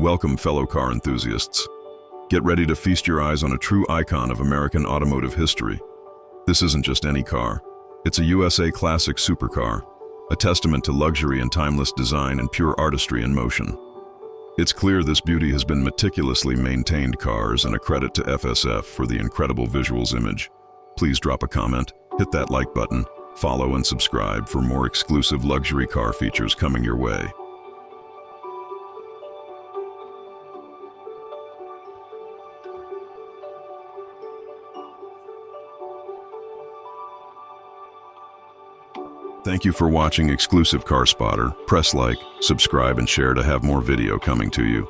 Welcome, fellow car enthusiasts. Get ready to feast your eyes on a true icon of American automotive history. This isn't just any car. It's a USA classic supercar, a testament to luxury and timeless design and pure artistry in motion. It's clear this beauty has been meticulously maintained cars, and a credit to FSF for the incredible visuals image. Please drop a comment, hit that like button, follow and subscribe for more exclusive luxury car features coming your way. Thank you for watching Exclusive Car Spotter. Press like, subscribe, and share to have more video coming to you.